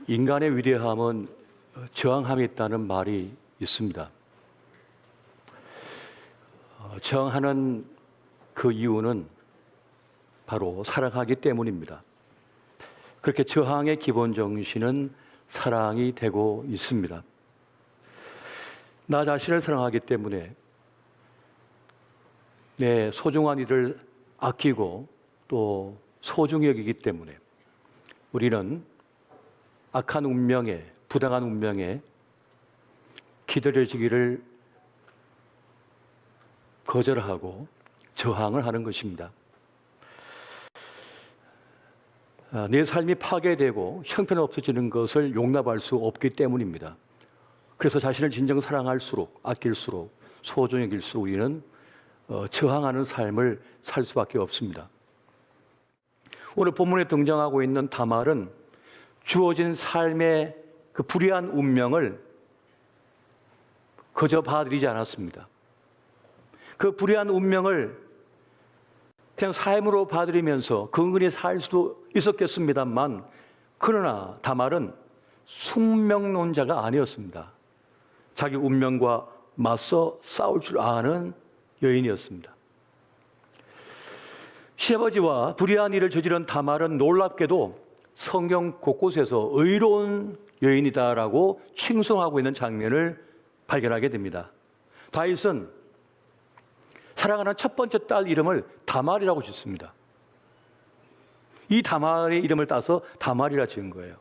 인간의 위대함은 저항함에 있다는 말이 있습니다. 저항하는 그 이유는 바로 사랑하기 때문입니다. 그렇게 저항의 기본 정신은 사랑이 되고 있습니다. 나 자신을 사랑하기 때문에 내 소중한 이를 아끼고 또 소중히 여기기 때문에 우리는 악한 운명에, 부당한 운명에 기다려지기를 거절하고 저항을 하는 것입니다. 내 삶이 파괴되고 형편없어지는 것을 용납할 수 없기 때문입니다. 그래서 자신을 진정 사랑할수록, 아낄수록, 소중히 여길수록 우리는 저항하는 삶을 살 수밖에 없습니다. 오늘 본문에 등장하고 있는 다말은 주어진 삶의 그 불의한 운명을 그저 받아들이지 않았습니다. 그 불의한 운명을 그냥 삶으로 받아들이면서 근근히 살 수도 있었겠습니다만, 그러나 다말은 숙명론자가 아니었습니다. 자기 운명과 맞서 싸울 줄 아는 여인이었습니다. 시아버지와 불의한 일을 저지른 다말은 놀랍게도 성경 곳곳에서 의로운 여인이다라고 칭송하고 있는 장면을 발견하게 됩니다. 다윗은 사랑하는 첫 번째 딸 이름을 다말이라고 짓습니다. 이 다말의 이름을 따서 다말이라 지은 거예요.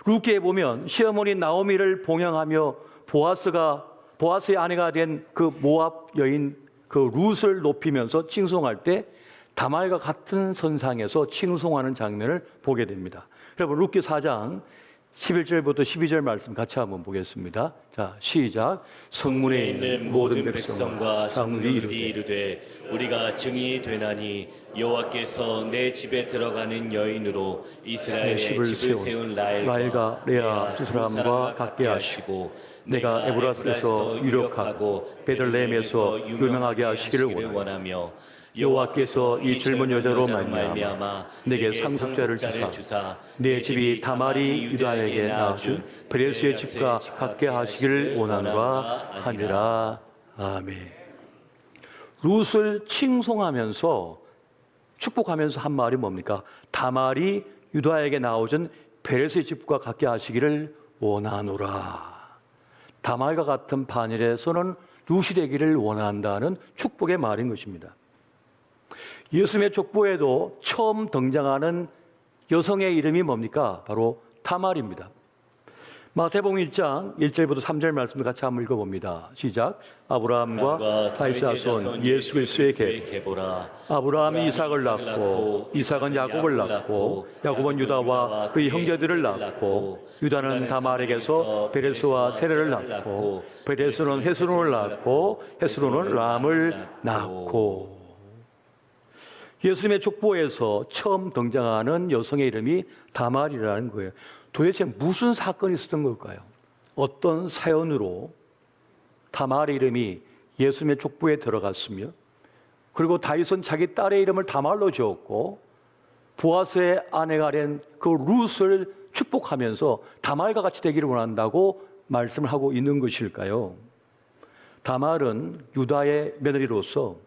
룻기에 보면 시어머니 나오미를 봉양하며 보아스의 아내가 된 그 모압 여인 그 룻을 높이면서 칭송할 때 다말과 같은 선상에서 칭송하는 장면을 보게 됩니다. 여러분, 룻기 4장 11절부터 12절 말씀 같이 한번 보겠습니다. 자, 시작. 성문에 있는 모든 백성과 장로들이 이르되 우리가 증인이 되나니 여호와께서 내 집에 들어가는 여인으로 이스라엘의 집을 세운 라헬과 레아 두 사람과 같게 하시고 내가 에브라스에서 유력하고 베들레헴에서 유명하게 하시기를 원하며 여호와께서 이 젊은 여자로 말미암아 내게 상속자를 주사 내 집이 다말이 유다에게 낳아준 베레스의 집과 같게 하시기를 원하노라 하니라. 아멘. 룻을 칭송하면서 축복하면서 한 말이 뭡니까? 다말이 유다에게 낳아준 베레스의 집과 같게 하시기를 원하노라. 다말과 같은 반열에서는 룻이 되기를 원한다는 축복의 말인 것입니다. 예수님의 족보에도 처음 등장하는 여성의 이름이 뭡니까? 바로 다말입니다. 마태복음 1장 1절부터 3절 말씀을 같이 한번 읽어봅니다. 시작. 아브라함과 다윗의 자손 예수 그리스도의 계보라. 아브라함이 이삭을 낳고 이삭은 야곱을 낳고 야곱은 유다와 그의 형제들을 낳고 유다는 다말에게서 베레스와 세레를 낳고 베레스는 헤스론을 낳고 헤스론은 람을 낳고. 예수님의 족보에서 처음 등장하는 여성의 이름이 다말이라는 거예요. 도대체 무슨 사건이 있었던 걸까요? 어떤 사연으로 다말의 이름이 예수님의 족보에 들어갔으며, 그리고 다윗은 자기 딸의 이름을 다말로 지었고 보아스의 아내가 된 그 룻을 축복하면서 다말과 같이 되기를 원한다고 말씀을 하고 있는 것일까요? 다말은 유다의 며느리로서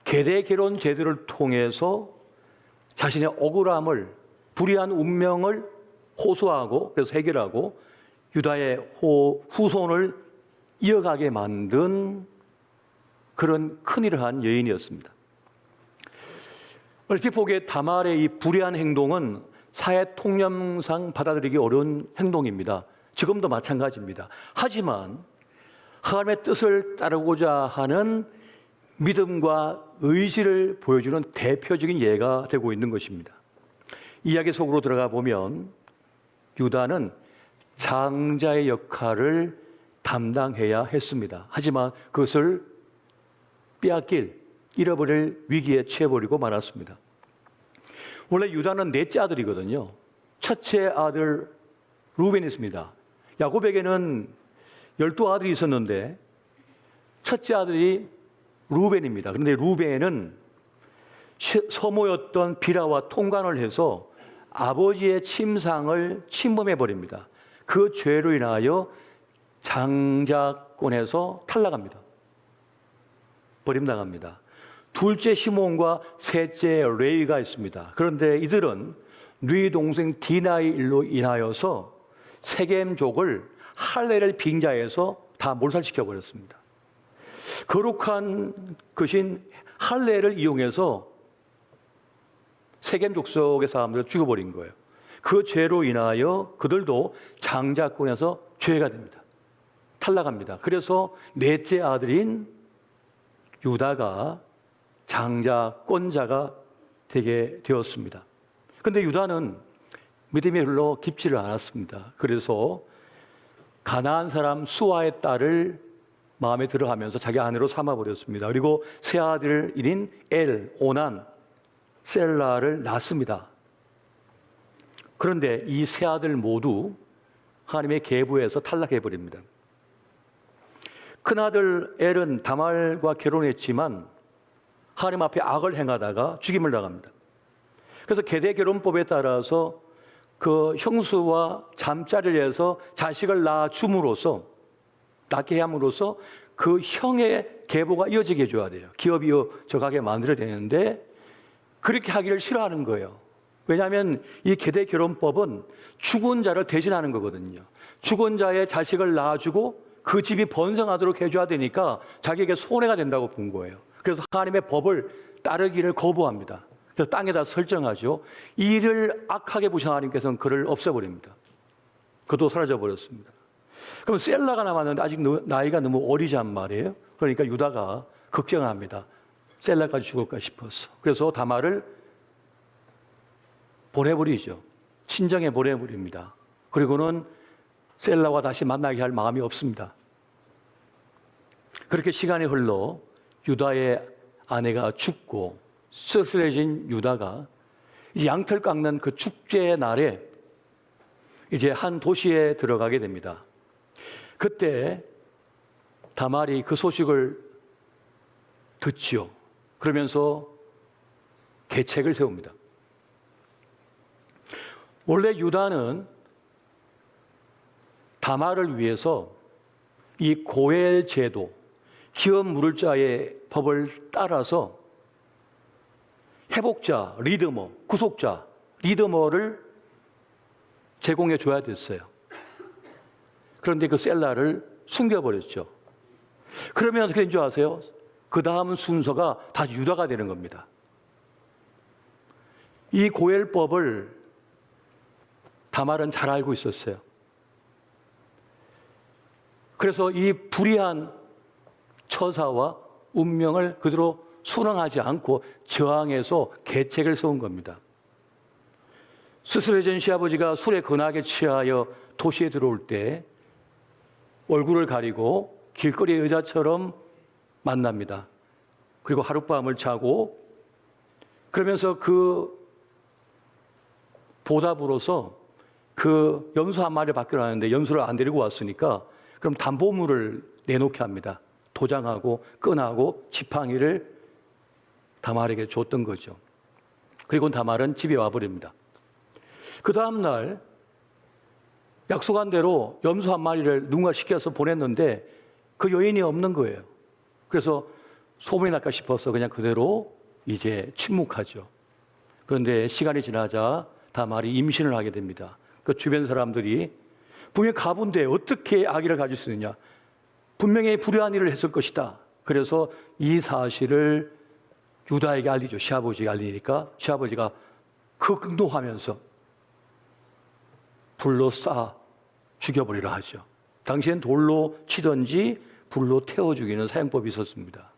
계대 결혼 제도를 통해서 자신의 억울함을, 불의한 운명을 호소하고 그래서 해결하고 유다의 후손을 이어가게 만든 그런 큰일을 한 여인이었습니다. 얼핏 보기에 다말의 이 불의한 행동은 사회 통념상 받아들이기 어려운 행동입니다. 지금도 마찬가지입니다. 하지만 하나님의 뜻을 따르고자 하는 믿음과 의지를 보여주는 대표적인 예가 되고 있는 것입니다. 이야기 속으로 들어가 보면 유다는 장자의 역할을 담당해야 했습니다. 하지만 그것을 잃어버릴 위기에 처해버리고 말았습니다. 원래 유다는 넷째 아들이거든요. 첫째 아들 루벤이 있습니다. 야곱에게는 12아들이 있었는데 첫째 아들이 루벤입니다. 그런데 루벤은 서모였던 비라와 통관을 해서 아버지의 침상을 침범해 버립니다. 그 죄로 인하여 장자권에서 탈락합니다. 버림당합니다. 둘째 시몬과 셋째 레위가 있습니다. 그런데 이들은 네 동생 디나의 일로 인하여서 세겜족을 할례를 빙자해서 다 몰살시켜 버렸습니다. 거룩한 것인 할례를 이용해서 세겜족 속의 사람들을 죽여버린 거예요. 그 죄로 인하여 그들도 장자권에서 죄가 됩니다. 탈락합니다. 그래서 넷째 아들인 유다가 장자권자가 되게 되었습니다. 그런데 유다는 믿음이 별로 깊지를 않았습니다. 그래서 가나안 사람 수아의 딸을 마음에 들어하면서 자기 아내로 삼아버렸습니다. 그리고 세 아들인 엘, 오난, 셀라를 낳습니다. 그런데 이 세 아들 모두 하나님의 계보에서 탈락해버립니다. 큰아들 엘은 다말과 결혼했지만 하나님 앞에 악을 행하다가 죽임을 당합니다. 그래서 계대 결혼법에 따라서 그 형수와 잠자리를 해서 자식을 낳게 함으로써 그 형의 계보가 이어지게 해줘야 돼요. 기업이 이어져가게 만들어야 되는데 그렇게 하기를 싫어하는 거예요. 왜냐하면 이 계대 결혼법은 죽은 자를 대신하는 거거든요. 죽은 자의 자식을 낳아주고 그 집이 번성하도록 해줘야 되니까 자기에게 손해가 된다고 본 거예요. 그래서 하나님의 법을 따르기를 거부합니다. 그래서 땅에다 설정하죠. 이를 악하게 보신 하나님께서는 그를 없애버립니다. 그도 사라져버렸습니다. 그럼 셀라가 남았는데 아직 나이가 너무 어리잔 말이에요. 그러니까 유다가 걱정을 합니다. 셀라까지 죽을까 싶어서. 그래서 다말을 보내버리죠. 친정에 보내버립니다. 그리고는 셀라와 다시 만나게 할 마음이 없습니다. 그렇게 시간이 흘러 유다의 아내가 죽고 쓸쓸해진 유다가 양털 깎는 그 축제의 날에 이제 한 도시에 들어가게 됩니다. 그때 다말이 그 소식을 듣지요. 그러면서 계책을 세웁니다. 원래 유다는 다말을 위해서 이 고엘 제도, 기업 물을 자의 법을 따라서 회복자, 리드머, 구속자, 리드머를 제공해 줘야 됐어요. 그런데 그 셀라를 숨겨버렸죠. 그러면 어떻게 된 줄 아세요? 그 다음 순서가 다 유다가 되는 겁니다. 이 고엘법을 다말은 잘 알고 있었어요. 그래서 이 불의한 처사와 운명을 그대로 순응하지 않고 저항해서 계책을 세운 겁니다. 스스로의 시아버지가 술에 거나게 취하여 도시에 들어올 때 얼굴을 가리고 길거리 여자처럼 만납니다. 그리고 하룻밤을 자고 그러면서 그 보답으로서 그 염소 한 마리를 받기로 하는데 염소를 안 데리고 왔으니까 그럼 담보물을 내놓게 합니다. 도장하고 끈하고 지팡이를 다말에게 줬던 거죠. 그리고 다말은 집에 와버립니다. 그 다음날 약속한 대로 염소 한 마리를 누군가 시켜서 보냈는데 그 여인이 없는 거예요. 그래서 소문이 날까 싶어서 그냥 그대로 이제 침묵하죠. 그런데 시간이 지나자 다말이 임신을 하게 됩니다. 그 주변 사람들이 분명히 가본데 어떻게 아기를 가질 수 있느냐. 분명히 불의한 일을 했을 것이다. 그래서 이 사실을 유다에게 알리죠. 시아버지가 알리니까 시아버지가 극노하면서 불로 쏴 죽여버리라 하죠. 당시엔 돌로 치든지 불로 태워 죽이는 사용법이 있었습니다.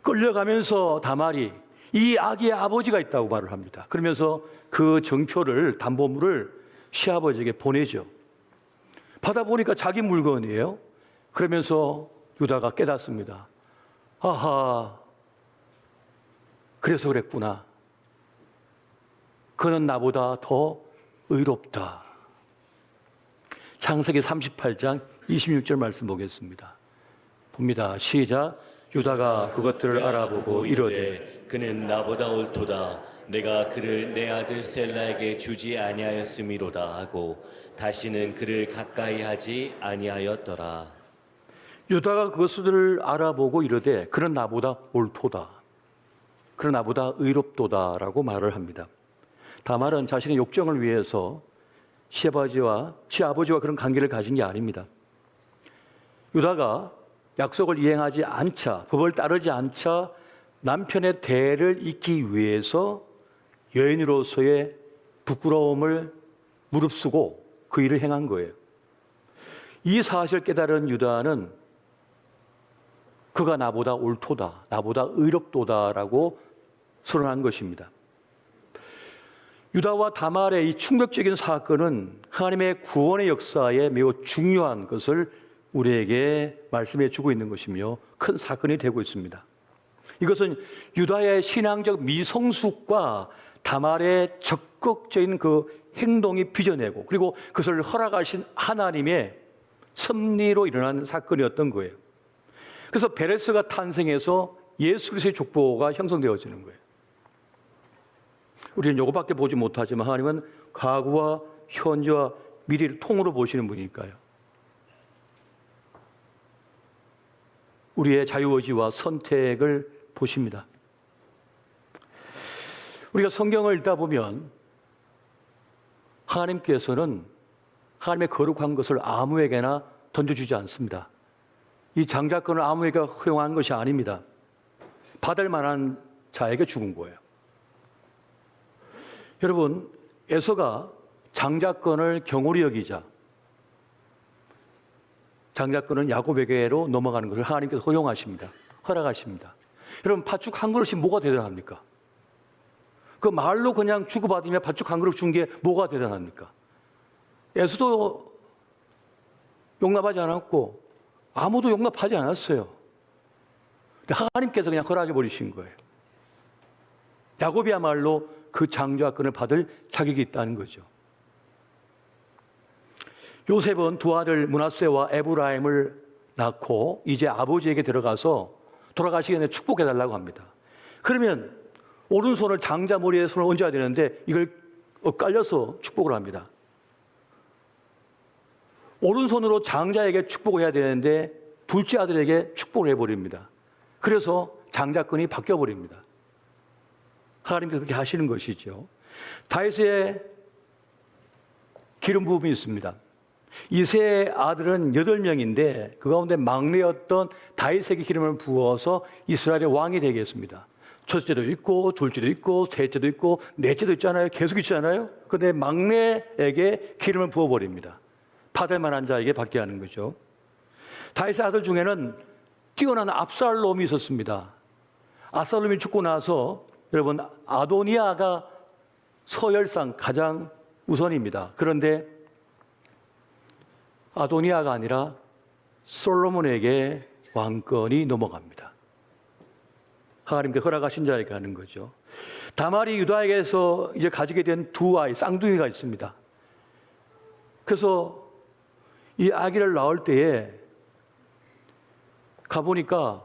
끌려가면서 다말이 이 아기의 아버지가 있다고 말을 합니다. 그러면서 그 정표를 담보물을 시아버지에게 보내죠. 받아보니까 자기 물건이에요. 그러면서 유다가 깨닫습니다. 아하, 그래서 그랬구나. 그는 나보다 더 의롭다. 창세기 38장 26절 말씀 보겠습니다. 봅니다. 시작. 유다가 그것들을 알아보고 이르되 그는 나보다 옳도다. 내가 그를 내 아들 셀라에게 주지 아니하였음이로다 하고 다시는 그를 가까이 하지 아니하였더라. 유다가 그것을 알아보고 이르되 그는 나보다 옳도다. 그는 나보다 의롭도다라고 말을 합니다. 다말은 자신의 욕정을 위해서 시아버지와 그런 관계를 가진 게 아닙니다. 유다가 약속을 이행하지 않자, 법을 따르지 않자 남편의 대를 잇기 위해서 여인으로서의 부끄러움을 무릅쓰고 그 일을 행한 거예요. 이 사실을 깨달은 유다는 그가 나보다 옳도다, 나보다 의롭도다라고 선언한 것입니다. 유다와 다말의 이 충격적인 사건은 하나님의 구원의 역사에 매우 중요한 것을 우리에게 말씀해 주고 있는 것이며 큰 사건이 되고 있습니다. 이것은 유다의 신앙적 미성숙과 다말의 적극적인 그 행동이 빚어내고 그리고 그것을 허락하신 하나님의 섭리로 일어난 사건이었던 거예요. 그래서 베레스가 탄생해서 예수 그리스도의 족보가 형성되어지는 거예요. 우리는 이거밖에 보지 못하지만 하나님은 과거와 현재와 미래를 통으로 보시는 분이니까요. 우리의 자유의지와 선택을 보십니다. 우리가 성경을 읽다 보면 하나님께서는 하나님의 거룩한 것을 아무에게나 던져주지 않습니다. 이 장자권을 아무에게 허용한 것이 아닙니다. 받을 만한 자에게 죽은 거예요. 여러분, 에서가 장자권을 경홀히 여기자 장자권은 야곱에게로 넘어가는 것을 하나님께서 허용하십니다. 허락하십니다. 여러분, 팥죽 한 그릇이 뭐가 대단합니까? 그 말로 그냥 주고받으며 팥죽 한 그릇 준 게 뭐가 대단합니까? 에서도 용납하지 않았고 아무도 용납하지 않았어요. 하나님께서 그냥 허락해 버리신 거예요. 야곱이야말로 그 장자권을 받을 자격이 있다는 거죠. 요셉은 두 아들 므낫세와 에브라임을 낳고 이제 아버지에게 들어가서 돌아가시기 전에 축복해 달라고 합니다. 그러면 오른손을 장자 머리에 손을 얹어야 되는데 이걸 엇갈려서 축복을 합니다. 오른손으로 장자에게 축복을 해야 되는데 둘째 아들에게 축복을 해버립니다. 그래서 장자권이 바뀌어버립니다. 하나님께서 그렇게 하시는 것이죠. 다윗의 기름 부음이 있습니다. 이세의 아들은 8명인데 그 가운데 막내였던 다윗에게 기름을 부어서 이스라엘의 왕이 되게 했습니다. 첫째도 있고 둘째도 있고 셋째도 있고 넷째도 있잖아요. 계속 있잖아요. 그런데 막내에게 기름을 부어버립니다. 받을 만한 자에게 받게 하는 거죠. 다윗의 아들 중에는 뛰어난 압살롬이 있었습니다. 압살롬이 죽고 나서 여러분 아도니아가 서열상 가장 우선입니다. 그런데 아도니아가 아니라 솔로몬에게 왕권이 넘어갑니다. 하나님께 허락하신 자에게 가는 거죠. 다말이 유다에게서 이제 가지게 된 두 아이, 쌍둥이가 있습니다. 그래서 이 아기를 낳을 때에 가보니까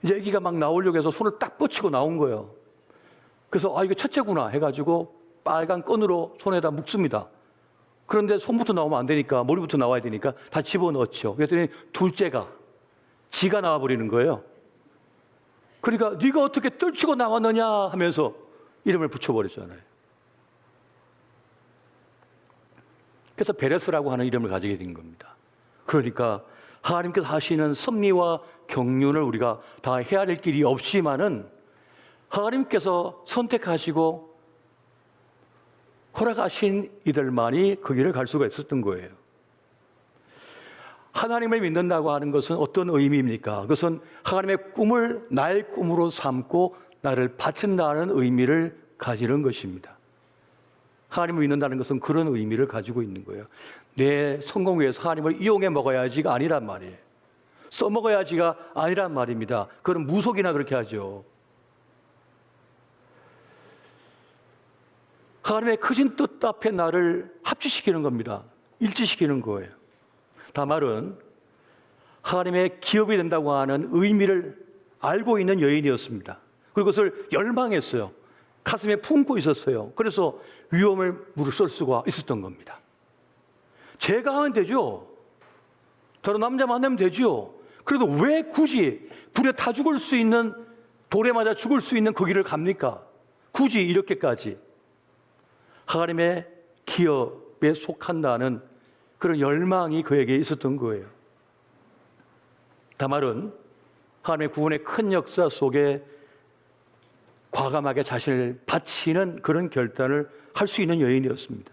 이제 아기가 막 나오려고 해서 손을 딱 뻗치고 나온 거예요. 그래서 이거 첫째구나 해가지고 빨간 끈으로 손에다 묶습니다. 그런데 손부터 나오면 안 되니까 머리부터 나와야 되니까 다 집어넣죠. 그랬더니 둘째가 지가 나와버리는 거예요. 그러니까 네가 어떻게 떨치고 나왔느냐 하면서 이름을 붙여버렸잖아요. 그래서 베레스라고 하는 이름을 가지게 된 겁니다. 그러니까 하나님께서 하시는 섭리와 경륜을 우리가 다 헤아릴 길이 없지만은 하나님께서 선택하시고 허락하신 이들만이 그 길을 갈 수가 있었던 거예요. 하나님을 믿는다고 하는 것은 어떤 의미입니까? 그것은 하나님의 꿈을 나의 꿈으로 삼고 나를 바친다는 의미를 가지는 것입니다. 하나님을 믿는다는 것은 그런 의미를 가지고 있는 거예요. 내 성공 위해서 하나님을 이용해 먹어야지가 아니란 말이에요. 써먹어야지가 아니란 말입니다. 그건 무속이나 그렇게 하죠. 하나님의 크신 뜻 앞에 나를 합치시키는 겁니다. 일치시키는 거예요. 다말은 하나님의 기업이 된다고 하는 의미를 알고 있는 여인이었습니다. 그리고 그것을 열망했어요. 가슴에 품고 있었어요. 그래서 위험을 무릅쓸 수가 있었던 겁니다. 제가 하면 되죠. 다른 남자 만나면 되죠. 그래도 왜 굳이 불에 타 죽을 수 있는, 돌에 맞아 죽을 수 있는 그 길을 갑니까? 굳이 이렇게까지. 하나님의 기업에 속한다는 그런 열망이 그에게 있었던 거예요. 다말은 하나님의 구원의 큰 역사 속에 과감하게 자신을 바치는 그런 결단을 할 수 있는 여인이었습니다.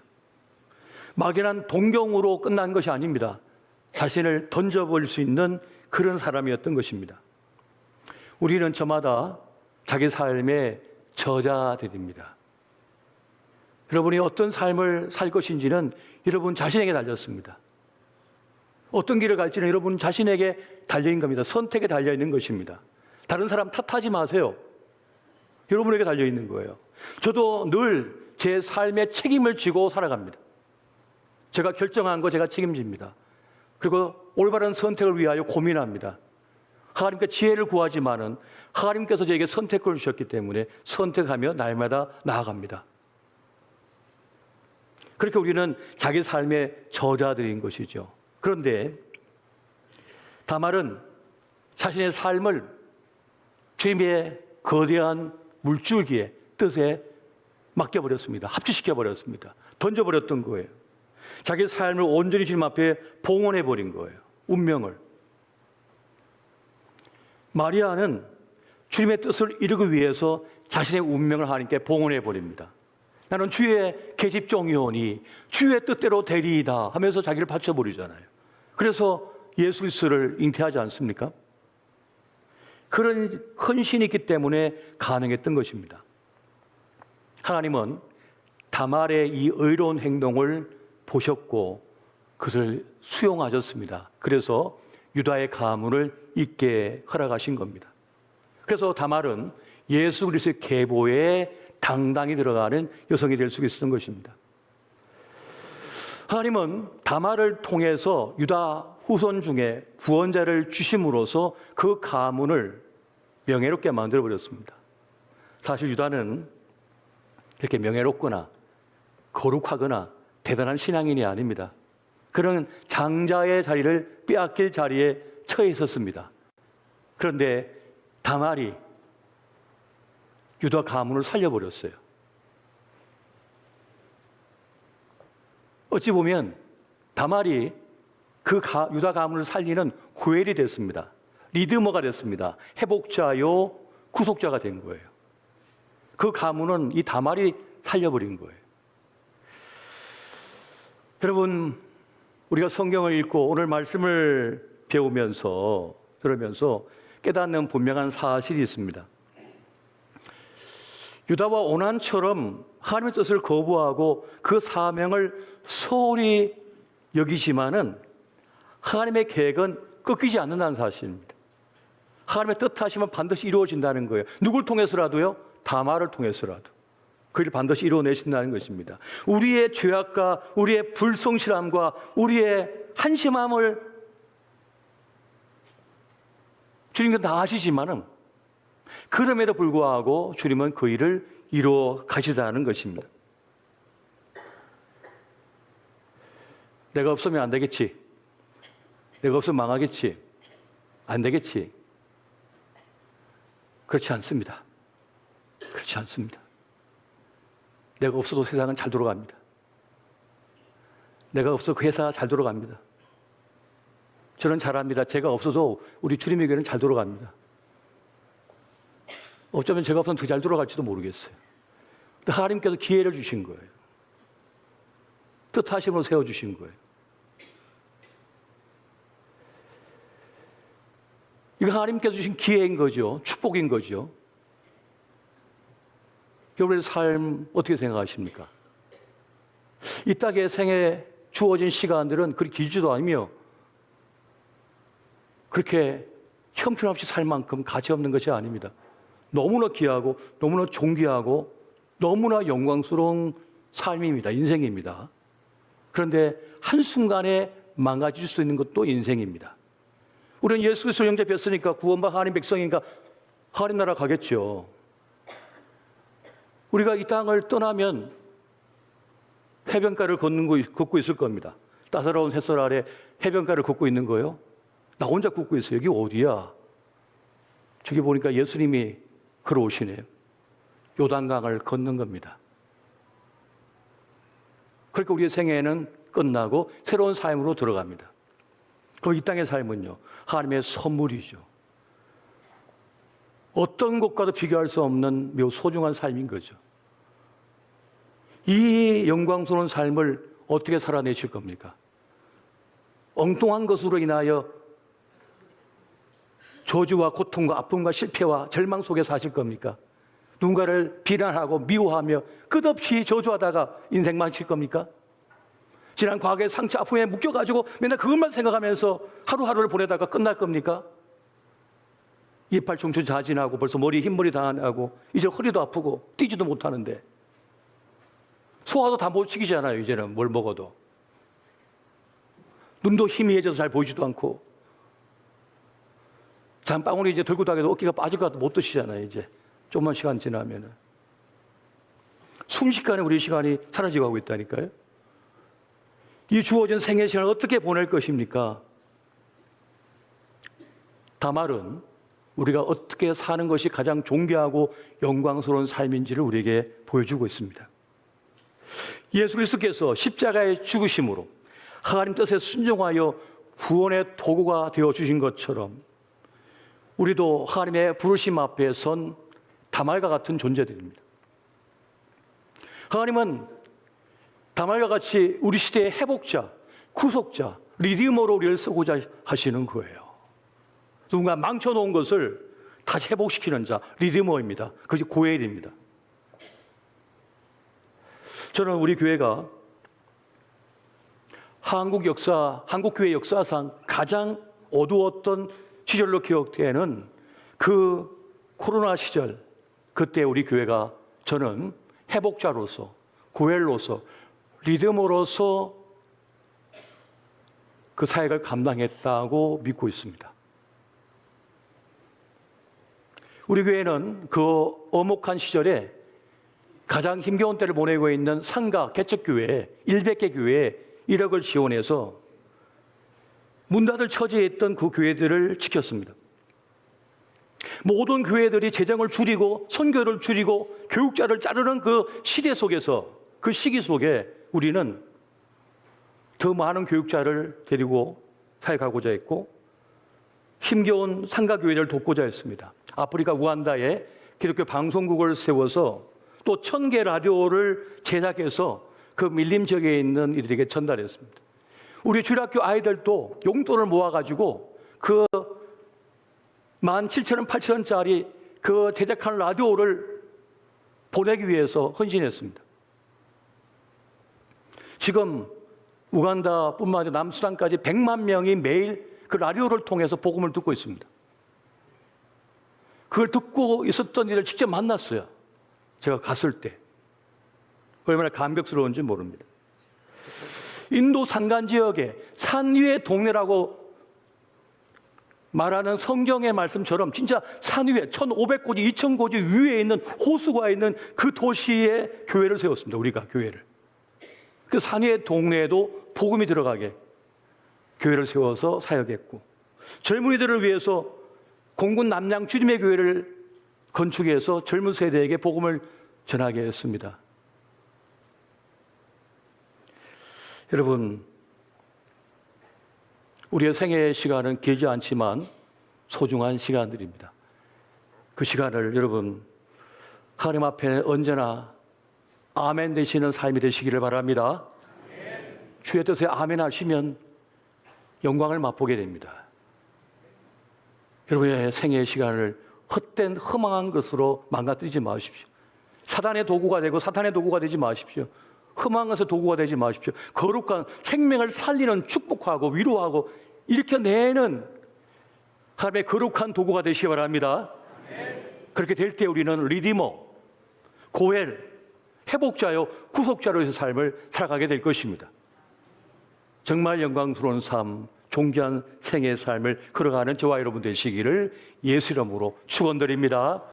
막연한 동경으로 끝난 것이 아닙니다. 자신을 던져버릴 수 있는 그런 사람이었던 것입니다. 우리는 저마다 자기 삶의 저자들입니다. 여러분이 어떤 삶을 살 것인지는 여러분 자신에게 달렸습니다. 어떤 길을 갈지는 여러분 자신에게 달려있는 겁니다. 선택에 달려있는 것입니다. 다른 사람 탓하지 마세요. 여러분에게 달려있는 거예요. 저도 늘 제 삶의 책임을 지고 살아갑니다. 제가 결정한 거 제가 책임집니다. 그리고 올바른 선택을 위하여 고민합니다. 하나님께 지혜를 구하지만은 하나님께서 저에게 선택을 주셨기 때문에 선택하며 날마다 나아갑니다. 그렇게 우리는 자기 삶의 저자들인 것이죠. 그런데 다말은 자신의 삶을 주님의 거대한 물줄기의 뜻에 맡겨버렸습니다. 합치시켜버렸습니다. 던져버렸던 거예요. 자기 삶을 온전히 주님 앞에 봉헌해버린 거예요. 운명을. 마리아는 주님의 뜻을 이루기 위해서 자신의 운명을 하나님께 봉헌해버립니다. 나는 주의 계집종이오니 주의 뜻대로 되리이다 하면서 자기를 바쳐버리잖아요. 그래서 예수 그리스도를 잉태하지 않습니까? 그런 헌신이 있기 때문에 가능했던 것입니다. 하나님은 다말의 이 의로운 행동을 보셨고 그것을 수용하셨습니다. 그래서 유다의 가문을 잇게 허락하신 겁니다. 그래서 다말은 예수 그리스도의 계보에 당당히 들어가는 여성이 될 수 있었던 것입니다. 하나님은 다말을 통해서 유다 후손 중에 구원자를 주심으로써 그 가문을 명예롭게 만들어버렸습니다. 사실 유다는 그렇게 명예롭거나 거룩하거나 대단한 신앙인이 아닙니다. 그런 장자의 자리를 빼앗길 자리에 처해 있었습니다. 그런데 다말이 유다 가문을 살려버렸어요. 어찌 보면 다말이 그 유다 가문을 살리는 후엘이 됐습니다. 리드머가 됐습니다. 회복자요, 구속자가 된 거예요. 그 가문은 이 다말이 살려버린 거예요. 여러분, 우리가 성경을 읽고 오늘 말씀을 배우면서 들으면서 깨닫는 분명한 사실이 있습니다. 유다와 오난처럼 하나님의 뜻을 거부하고 그 사명을 소홀히 여기지만은 하나님의 계획은 꺾이지 않는다는 사실입니다. 하나님의 뜻하시면 반드시 이루어진다는 거예요. 누굴 통해서라도요? 다말을 통해서라도 그를 반드시 이루어내신다는 것입니다. 우리의 죄악과 우리의 불성실함과 우리의 한심함을 주님은 다 아시지만은 그럼에도 불구하고 주님은 그 일을 이루어 가시다는 것입니다. 내가 없으면 안 되겠지. 내가 없으면 망하겠지. 안 되겠지. 그렇지 않습니다. 그렇지 않습니다. 내가 없어도 세상은 잘 돌아갑니다. 내가 없어도 그 회사 잘 돌아갑니다. 저는 잘합니다. 제가 없어도 우리 주님의 교회는 잘 돌아갑니다. 어쩌면 제가 없으면 더 잘 돌아갈지도 모르겠어요. 근데 하나님께서 기회를 주신 거예요. 뜻하심으로 세워주신 거예요. 이거 하나님께서 주신 기회인 거죠. 축복인 거죠. 여러분의 삶 어떻게 생각하십니까? 이 땅의 생에 주어진 시간들은 그리 길지도 않으며 그렇게 형편없이 살 만큼 가치 없는 것이 아닙니다. 너무나 귀하고 너무나 존귀하고 너무나 영광스러운 삶입니다. 인생입니다. 그런데 한순간에 망가질 수 있는 것도 인생입니다. 우리는 예수 그리스도를 영접했으니까 구원받은 하나님 백성이니까 하나님 나라 가겠죠. 우리가 이 땅을 떠나면 해변가를 걷고 있을 겁니다. 따사로운 햇살 아래 해변가를 걷고 있는 거예요. 나 혼자 걷고 있어요. 여기 어디야? 저기 보니까 예수님이 걸어오시네요. 요단강을 걷는 겁니다. 그러니까 우리의 생애는 끝나고 새로운 삶으로 들어갑니다. 그럼 이 땅의 삶은요, 하나님의 선물이죠. 어떤 것과도 비교할 수 없는 매우 소중한 삶인 거죠. 이 영광스러운 삶을 어떻게 살아내실 겁니까? 엉뚱한 것으로 인하여 저주와 고통과 아픔과 실패와 절망 속에 사실 겁니까? 누군가를 비난하고 미워하며 끝없이 저주하다가 인생 망칠 겁니까? 지난 과거의 상처 아픔에 묶여가지고 맨날 그것만 생각하면서 하루하루를 보내다가 끝날 겁니까? 이빨 청춘 자진하고 벌써 머리 흰머리 당하고 이제 허리도 아프고 뛰지도 못하는데 소화도 다 못 시키잖아요. 이제는 뭘 먹어도 눈도 희미해져서 잘 보이지도 않고 잠방울이 이제 들고 다녀도 어깨가 빠질 것 같아도 못 드시잖아요. 이제 조금만 시간 지나면은 순식간에 우리 시간이 사라지고 가고 있다니까요. 이 주어진 생애 시간을 어떻게 보낼 것입니까? 다말은 우리가 어떻게 사는 것이 가장 존귀하고 영광스러운 삶인지를 우리에게 보여주고 있습니다. 예수 그리스도께서 십자가의 죽으심으로 하나님 뜻에 순종하여 구원의 도구가 되어주신 것처럼 우리도 하나님의 부르심 앞에 선 다말과 같은 존재들입니다. 하나님은 다말과 같이 우리 시대의 회복자, 구속자, 리디머로 우리를 쓰고자 하시는 거예요. 누군가 망쳐놓은 것을 다시 회복시키는 자, 리디머입니다. 그것이 고엘입니다. 저는 우리 교회가 한국교회 역사상 가장 어두웠던 시절로 기억되는 그 코로나 시절, 그때 우리 교회가 저는 회복자로서, 고엘로서, 리더머로서 그 사역을 감당했다고 믿고 있습니다. 우리 교회는 그 엄혹한 시절에 가장 힘겨운 때를 보내고 있는 상가 개척교회 100개 교회에 1억을 지원해서 문 닫을 처지에 있던 그 교회들을 지켰습니다. 모든 교회들이 재정을 줄이고 선교를 줄이고 교육자를 자르는 그 시대 속에서, 그 시기 속에 우리는 더 많은 교육자를 데리고 사역하고자 했고 힘겨운 상가교회를 돕고자 했습니다. 아프리카 우간다에 기독교 방송국을 세워서 또 1000개 라디오를 제작해서 그 밀림 지역에 있는 이들에게 전달했습니다. 우리 주일학교 아이들도 용돈을 모아가지고 그 17,000원, 8,000원짜리 그 제작한 라디오를 보내기 위해서 헌신했습니다. 지금 우간다뿐만 아니라 남수단까지 100만 명이 매일 그 라디오를 통해서 복음을 듣고 있습니다. 그걸 듣고 있었던 이들을 직접 만났어요. 제가 갔을 때. 얼마나 감격스러운지 모릅니다. 인도 산간 지역에 산 위의 동네라고 말하는 성경의 말씀처럼 진짜 산 위에 1,500고지, 2,000고지 위에 있는 호수가 있는 그 도시에 교회를 세웠습니다. 우리가 교회를. 그 산 위의 동네에도 복음이 들어가게 교회를 세워서 사역했고 젊은이들을 위해서 공군 남양 주림의 교회를 건축해서 젊은 세대에게 복음을 전하게 했습니다. 여러분, 우리의 생애의 시간은 길지 않지만 소중한 시간들입니다. 그 시간을 여러분 하나님 앞에 언제나 아멘 되시는 삶이 되시기를 바랍니다. 주의 뜻에 아멘 하시면 영광을 맛보게 됩니다. 여러분의 생애의 시간을 헛된 허망한 것으로 망가뜨리지 마십시오. 사단의 도구가 되고 사탄의 도구가 되지 마십시오. 흠한 것의 도구가 되지 마십시오. 거룩한 생명을 살리는 축복하고 위로하고 일으켜내는 하나님의 거룩한 도구가 되시기 바랍니다. 그렇게 될 때 우리는 리디머, 고엘, 회복자요 구속자로의 삶을 살아가게 될 것입니다. 정말 영광스러운 삶, 존귀한 생애의 삶을 걸어가는 저와 여러분 되시기를 예수 이름으로 축원드립니다.